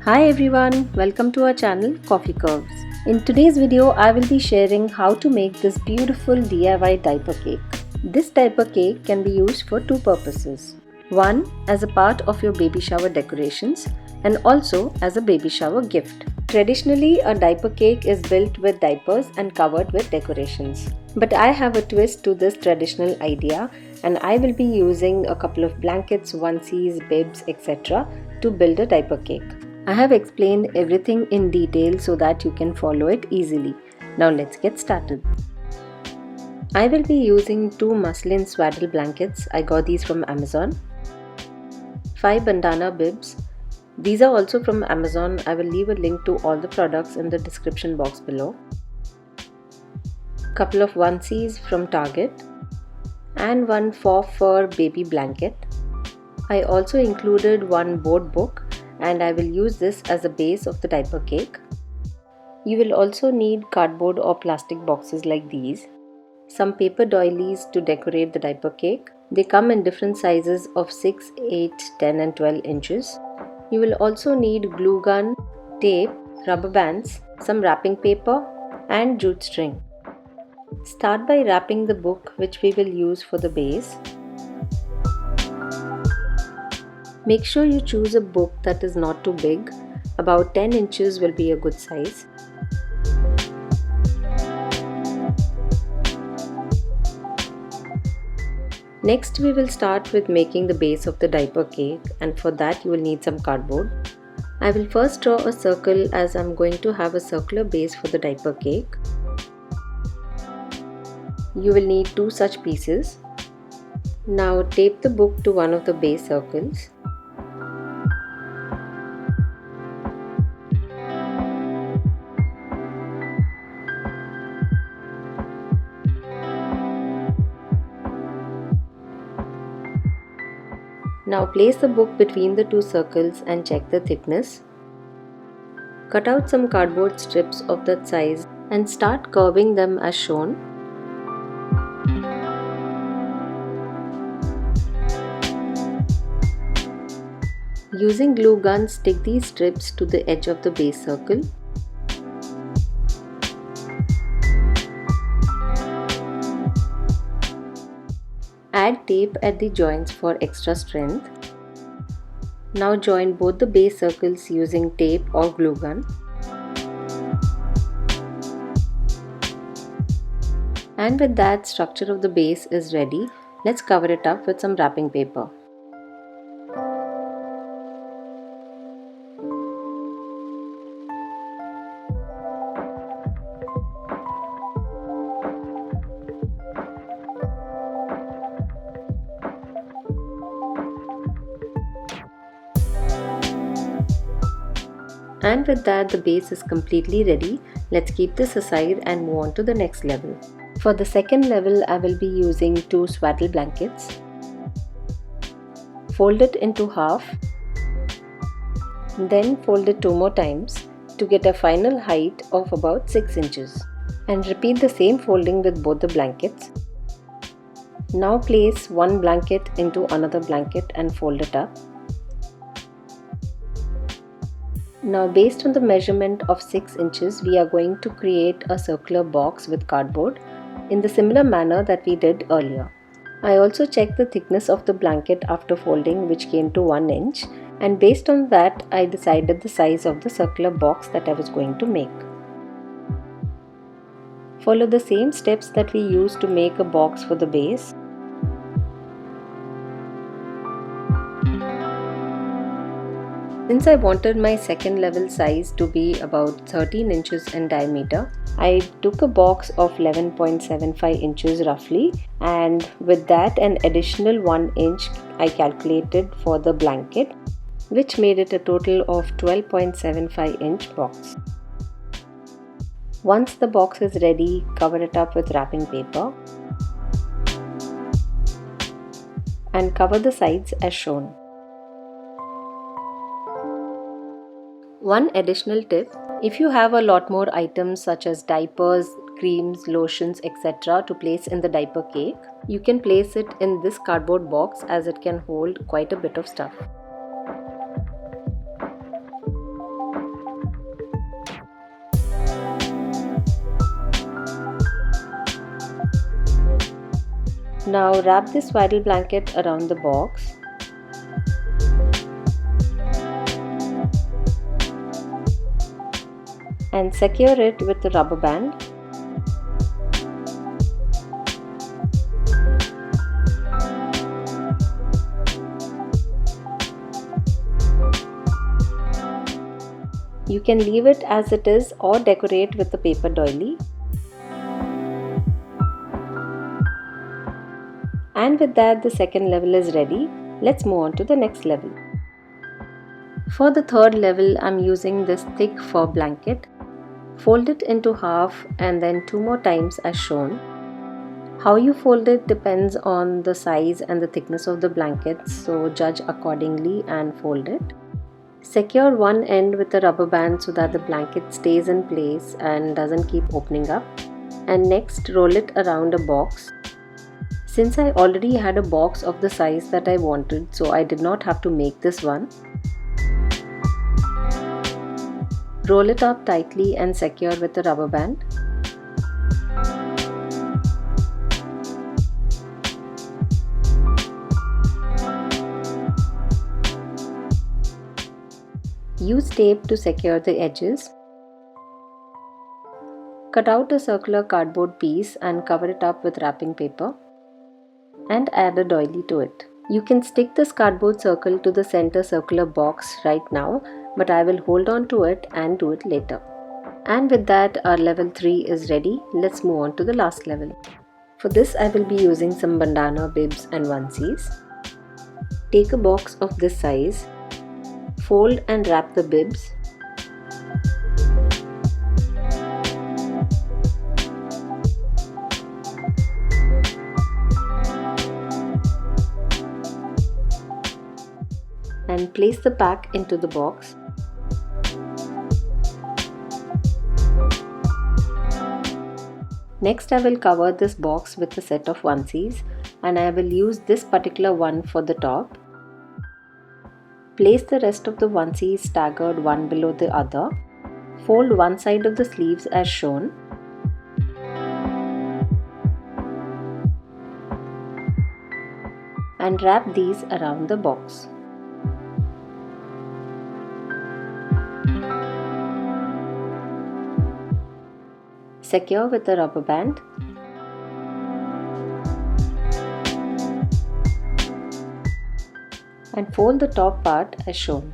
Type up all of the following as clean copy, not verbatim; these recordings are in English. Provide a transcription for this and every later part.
Hi everyone, welcome to our channel Coffee Curves. In today's video, I will be sharing how to make this beautiful DIY diaper cake. This diaper cake can be used for two purposes. One, as a part of your baby shower decorations, and also as a baby shower gift. Traditionally, a diaper cake is built with diapers and covered with decorations. But I have a twist to this traditional idea, and I will be using a couple of blankets, onesies, bibs, etc. to build a diaper cake. I have explained everything in detail so that you can follow it easily. Now let's get started. I will be using 2 Muslin Swaddle Blankets. I got these from Amazon. 5 Bandana Bibs. These are also from Amazon. I will leave a link to all the products in the description box below. Couple of onesies from Target. And 1 fur baby blanket. I also included 1 board book, and I will use this as a base of the diaper cake. You will also need cardboard or plastic boxes like these. Some paper doilies to decorate the diaper cake. They come in different sizes of 6, 8, 10 and 12 inches. You will also need glue gun, tape, rubber bands, some wrapping paper and jute string. Start by wrapping the book which we will use for the base. Make sure you choose a book that is not too big. About 10 inches will be a good size. Next, we will start with making the base of the diaper cake, and for that you will need some cardboard. I will first draw a circle as I am going to have a circular base for the diaper cake. You will need 2 such pieces. Now tape the book to one of the base circles. Now place the book between the 2 circles and check the thickness. Cut out some cardboard strips of that size and start curving them as shown. Using glue gun, stick these strips to the edge of the base circle. Add tape at the joints for extra strength. Now join both the base circles using tape or glue gun. And with that, structure of the base is ready. Let's cover it up with some wrapping paper. And with that, the base is completely ready. Let's keep this aside and move on to the next level. For the second level, I will be using 2 swaddle blankets. Fold it into half. Then fold it 2 more times to get a final height of about 6 inches. And repeat the same folding with both the blankets. Now place one blanket into another blanket and fold it up. Now based on the measurement of 6 inches, we are going to create a circular box with cardboard in the similar manner that we did earlier. I also checked the thickness of the blanket after folding, which came to 1 inch, and based on that I decided the size of the circular box that I was going to make. Follow the same steps that we used to make a box for the base. Since I wanted my second level size to be about 13 inches in diameter, I took a box of 11.75 inches roughly, and with that an additional 1 inch I calculated for the blanket, which made it a total of 12.75 inch box. Once the box is ready, cover it up with wrapping paper and cover the sides as shown. One additional tip: if you have a lot more items such as diapers, creams, lotions, etc. to place in the diaper cake, you can place it in this cardboard box as it can hold quite a bit of stuff. Now wrap this swaddle blanket around the box. And secure it with a rubber band. You can leave it as it is or decorate with a paper doily. And with that, the second level is ready. Let's move on to the next level. For the third level, I'm using this thick fur blanket. Fold it into half and then 2 more times as shown. How you fold it depends on the size and the thickness of the blanket, so judge accordingly and fold it. Secure one end with a rubber band so that the blanket stays in place and doesn't keep opening up. And next, roll it around a box. Since I already had a box of the size that I wanted, so I did not have to make this one. Roll it up tightly and secure with a rubber band. Use tape to secure the edges. Cut out a circular cardboard piece and cover it up with wrapping paper. And add a doily to it. You can stick this cardboard circle to the center circular box right now, but I will hold on to it and do it later. And with that, our level 3 is ready. Let's move on to the last level. For this, I will be using some bandana bibs and onesies. Take a box of this size. Fold and wrap the bibs. And place the pack into the box. Next, I will cover this box with a set of onesies, and I will use this particular one for the top. Place the rest of the onesies staggered one below the other. Fold one side of the sleeves as shown. And wrap these around the box. Secure with a rubber band. And fold the top part as shown.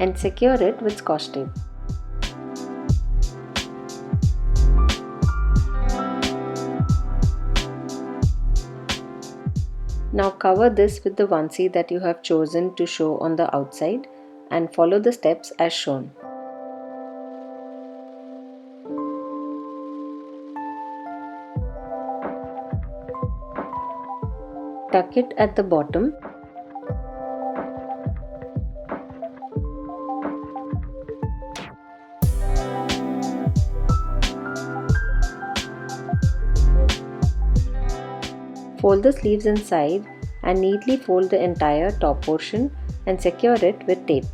And secure it with Scotch tape. Now cover this with the onesie that you have chosen to show on the outside and follow the steps as shown. Tuck it at the bottom. Fold the sleeves inside and neatly fold the entire top portion and secure it with tape.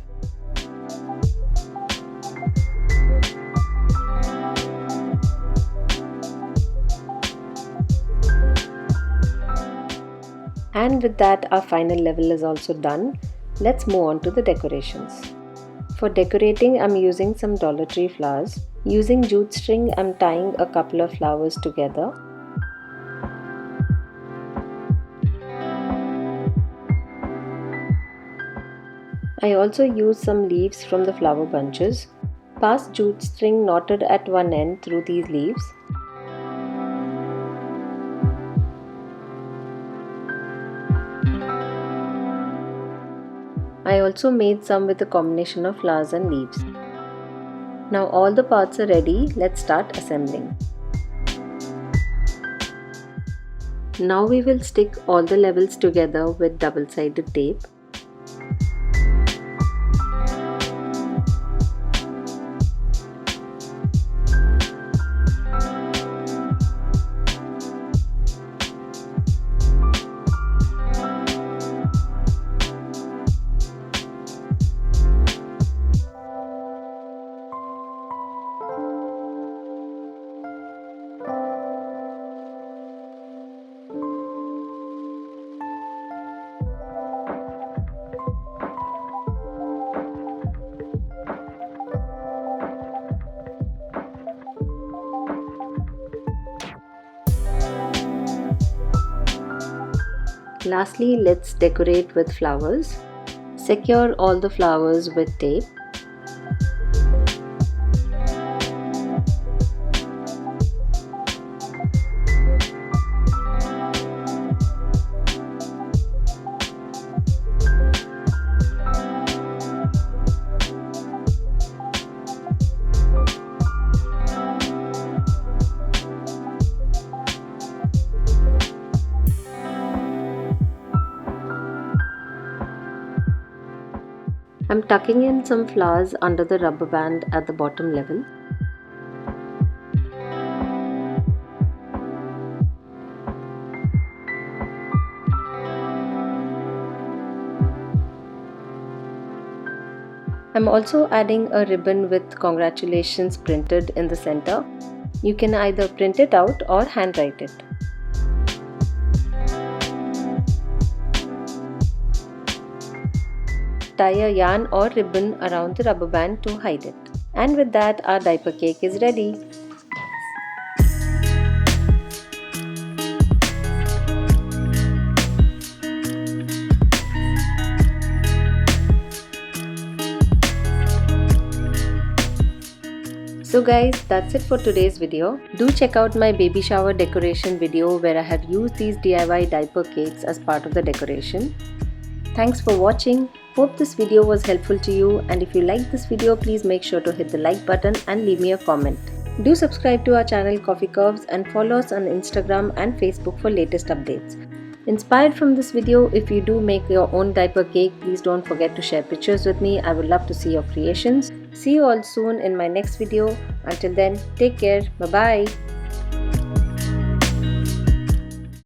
And with that, our final level is also done. Let's move on to the decorations. For decorating, I'm using some Dollar Tree flowers. Using jute string, I'm tying a couple of flowers together. I also use some leaves from the flower bunches. Pass jute string knotted at one end through these leaves. I also made some with a combination of flowers and leaves. Now all the parts are ready, let's start assembling. Now we will stick all the levels together with double-sided tape. Lastly, let's decorate with flowers. Secure all the flowers with tape. I'm tucking in some flowers under the rubber band at the bottom level. I'm also adding a ribbon with congratulations printed in the center. You can either print it out or handwrite it. Tie a yarn or ribbon around the rubber band to hide it. And with that, our diaper cake is ready. So guys, that's it for today's video. Do check out my baby shower decoration video where I have used these DIY diaper cakes as part of the decoration. Thanks for watching. Hope this video was helpful to you, and if you liked this video, please make sure to hit the like button and leave me a comment. Do subscribe to our channel Coffee Curves and follow us on Instagram and Facebook for latest updates. Inspired from this video, if you do make your own diaper cake, please don't forget to share pictures with me. I would love to see your creations. See you all soon in my next video. Until then, take care. Bye-bye.